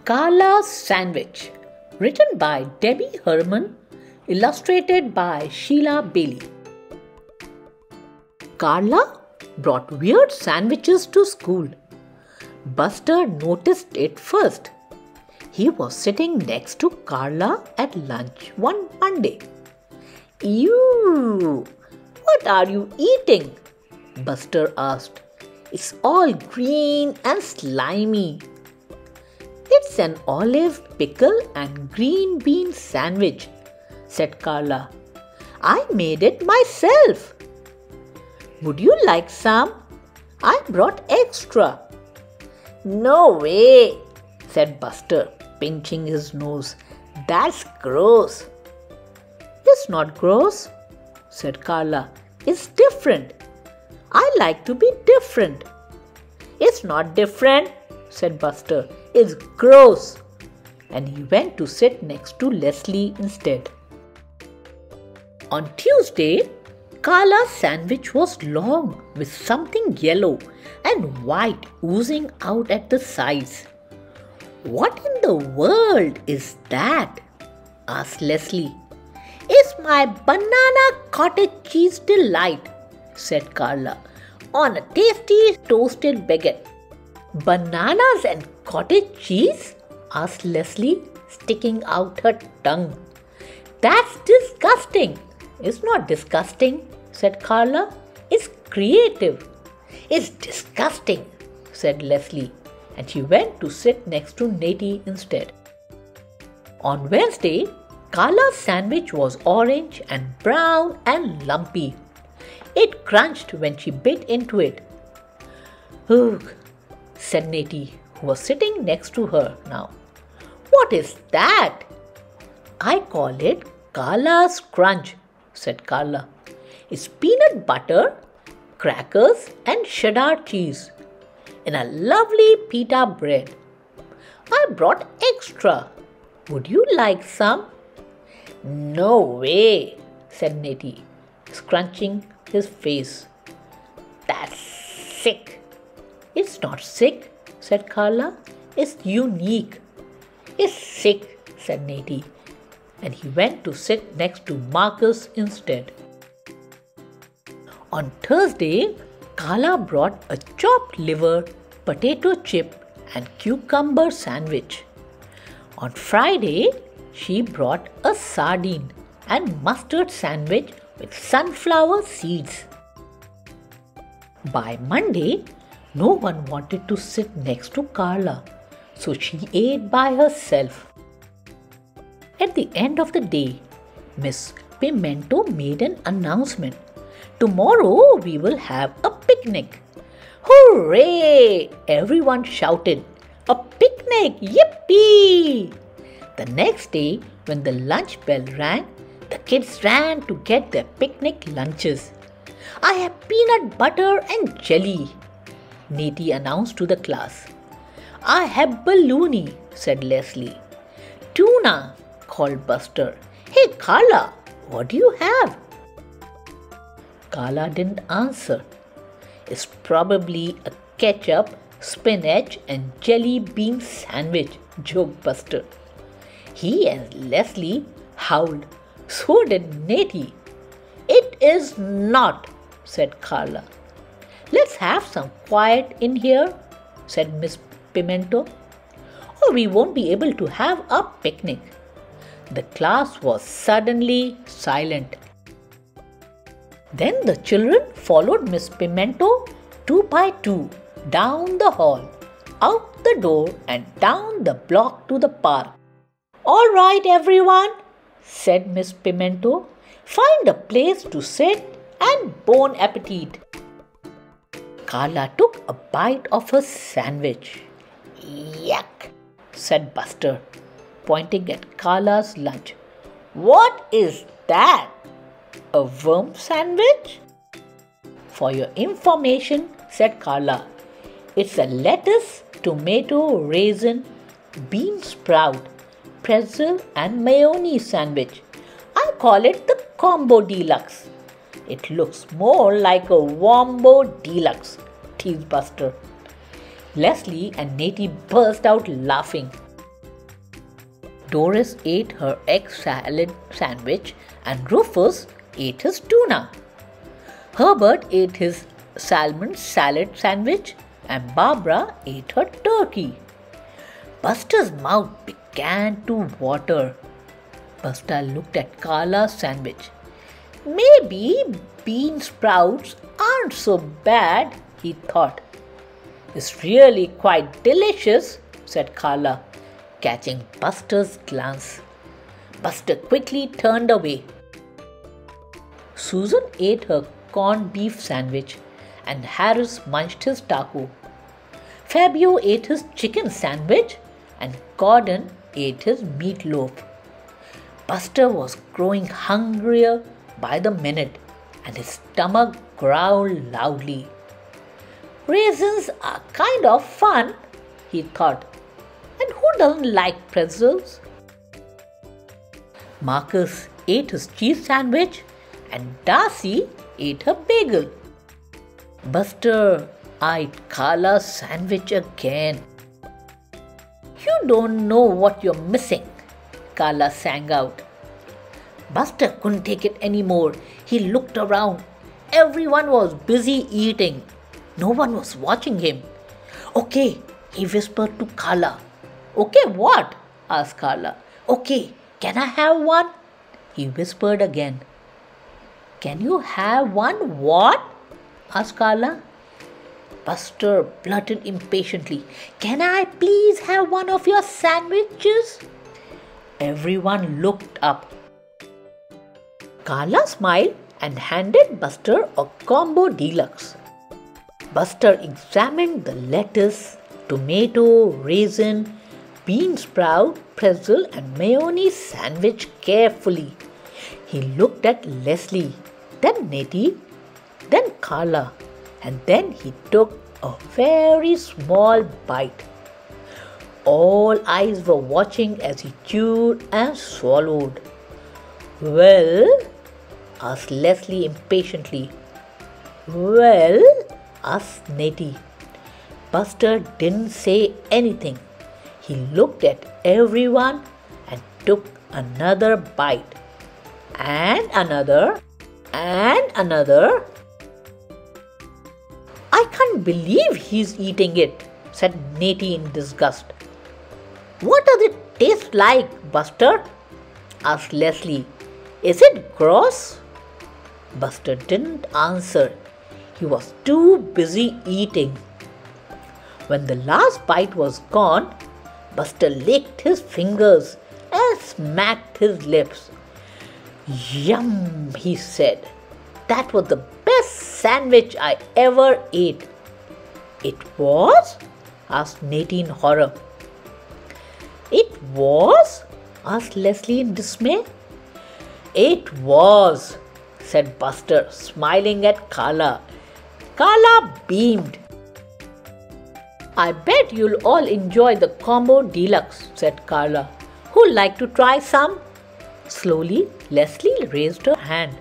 Carla's Sandwich, written by Debbie Herman, illustrated by Sheila Bailey. Carla brought weird sandwiches to school. Buster noticed it first. He was sitting next to Carla at lunch one Monday. "Ew! What are you eating?" Buster asked. "It's all green and slimy." "It's an olive, pickle and green bean sandwich," said Carla. "I made it myself." "Would you like some? I brought extra." "No way," said Buster, pinching his nose. "That's gross." "It's not gross," said Carla. "It's different. I like to be different." "It's not different," said Buster. "It's gross." And he went to sit next to Leslie instead. On Tuesday, Carla's sandwich was long with something yellow and white oozing out at the sides. "What in the world is that?" asked Leslie. "It's my banana cottage cheese delight," said Carla, "on a tasty toasted baguette." "Bananas and cottage cheese?" asked Leslie, sticking out her tongue. "That's disgusting." "It's not disgusting," said Carla. "It's creative." "It's disgusting," said Leslie, and she went to sit next to Nettie instead. On Wednesday, Carla's sandwich was orange and brown and lumpy. It crunched when she bit into it. "Ugh," said Nettie, who was sitting next to her now. "What is that?" "I call it Carla's Crunch," said Carla. "It's peanut butter, crackers and cheddar cheese in a lovely pita bread. I brought extra. Would you like some?" "No way," said Nettie, scrunching his face. "That's sick." "It's not sick," said Carla. "It's unique." "It's sick," said Nettie, and he went to sit next to Marcus instead. On Thursday, Carla brought a chopped liver, potato chip and cucumber sandwich. On Friday, she brought a sardine and mustard sandwich with sunflower seeds. By Monday, no one wanted to sit next to Carla, so she ate by herself. At the end of the day, Miss Pimento made an announcement. "Tomorrow we will have a picnic." "Hooray!" everyone shouted. "A picnic! Yippee!" The next day, when the lunch bell rang, the kids ran to get their picnic lunches. "I have peanut butter and jelly," Nettie announced to the class. "I have bologna," said Leslie. "Tuna," called Buster. "Hey Carla, what do you have?" Carla didn't answer. "It's probably a ketchup, spinach and jelly bean sandwich," joked Buster. He and Leslie howled. So did Nettie. "It is not," said Carla. "Let's have some quiet in here," said Miss Pimento, "or we won't be able to have a picnic." The class was suddenly silent. Then the children followed Miss Pimento 2 by 2 down the hall, out the door and down the block to the park. "All right, everyone," said Miss Pimento. "Find a place to sit and bon appetit." Carla took a bite of her sandwich. "Yuck," said Buster, pointing at Carla's lunch. "What is that? A worm sandwich?" "For your information," said Carla, "it's a lettuce, tomato, raisin, bean sprout, pretzel and mayonnaise sandwich. I call it the Combo Deluxe. It looks more like a Wombo Deluxe," teased Buster. Leslie and Nettie burst out laughing. Doris ate her egg salad sandwich and Rufus ate his tuna. Herbert ate his salmon salad sandwich and Barbara ate her turkey. Buster's mouth began to water. Buster looked at Carla's sandwich. Maybe bean sprouts aren't so bad, he thought. It's really quite delicious, said Carla, catching Buster's glance. Buster quickly turned away. Susan ate her corned beef sandwich and Harris munched his taco. Fabio ate his chicken sandwich and Gordon ate his meatloaf. Buster was growing hungrier by the minute and his stomach growled loudly. Raisins are kind of fun, he thought. And who doesn't like pretzels? Marcus ate his cheese sandwich and Darcy ate her bagel. Buster eyed Carla's sandwich again. You don't know what you're missing, Carla sang out. Buster couldn't take it anymore. He looked around. Everyone was busy eating. No one was watching him. Okay, he whispered to Carla. Okay, what? Asked Carla. Okay, can I have one? He whispered again. Can you have one what? Asked Carla. Buster blurted impatiently. Can I please have one of your sandwiches? Everyone looked up. Carla smiled and handed Buster a combo deluxe. Buster examined the lettuce, tomato, raisin, bean sprout, pretzel and mayonnaise sandwich carefully. He looked at Leslie, then Nettie, then Carla, and then he took a very small bite. All eyes were watching as he chewed and swallowed. Well? Asked Leslie impatiently. Well? Asked Nettie. Buster didn't say anything. He looked at everyone and took another bite. And another. And another. I can't believe he's eating it, said Nettie in disgust. What does it taste like, Buster? Asked Leslie. Is it gross? Buster didn't answer. He was too busy eating. When the last bite was gone, Buster licked his fingers and smacked his lips. Yum, he said. That was the best sandwich I ever ate. It was? Asked Nettie in horror. It was? Asked Leslie in dismay. It was, said Buster, smiling at Carla. Carla beamed. I bet you'll all enjoy the combo deluxe, said Carla. Who'd like to try some? Slowly, Leslie raised her hand.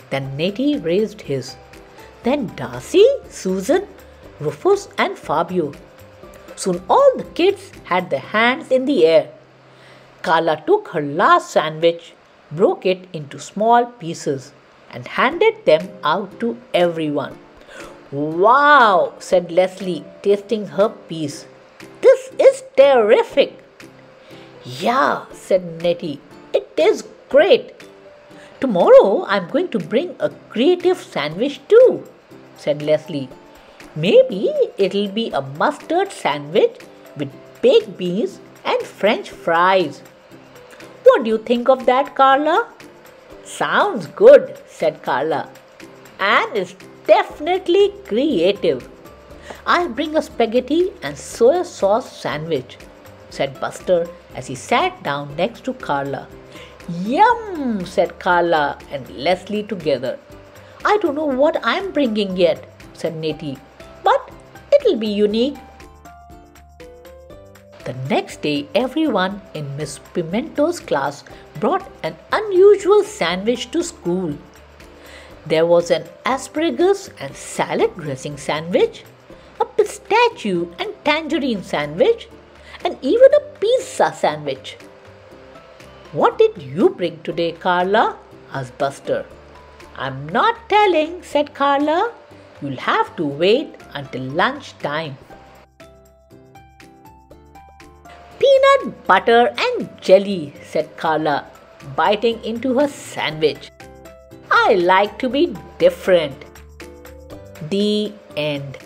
Then Nettie raised his. Then Darcy, Susan, Rufus and Fabio. Soon all the kids had their hands in the air. Carla took her last sandwich, broke it into small pieces and handed them out to everyone. Wow, said Leslie, tasting her piece. This is terrific. Yeah, said Nettie, it is great. Tomorrow I'm going to bring a creative sandwich too, said Leslie. Maybe it'll be a mustard sandwich with baked beans and French fries. What do you think of that, Carla? Sounds good, said Carla. And it's definitely creative. I'll bring a spaghetti and soy sauce sandwich, said Buster as he sat down next to Carla. Yum, said Carla and Leslie together. I don't know what I'm bringing yet, said Nettie, but it'll be unique. The next day, everyone in Miss Pimento's class brought an unusual sandwich to school. There was an asparagus and salad dressing sandwich, a pistachio and tangerine sandwich, and even a pizza sandwich. What did you bring today, Carla? Asked Buster. I'm not telling, said Carla. You'll have to wait until lunchtime. Peanut butter and jelly, said Carla, biting into her sandwich. I like to be different. The end.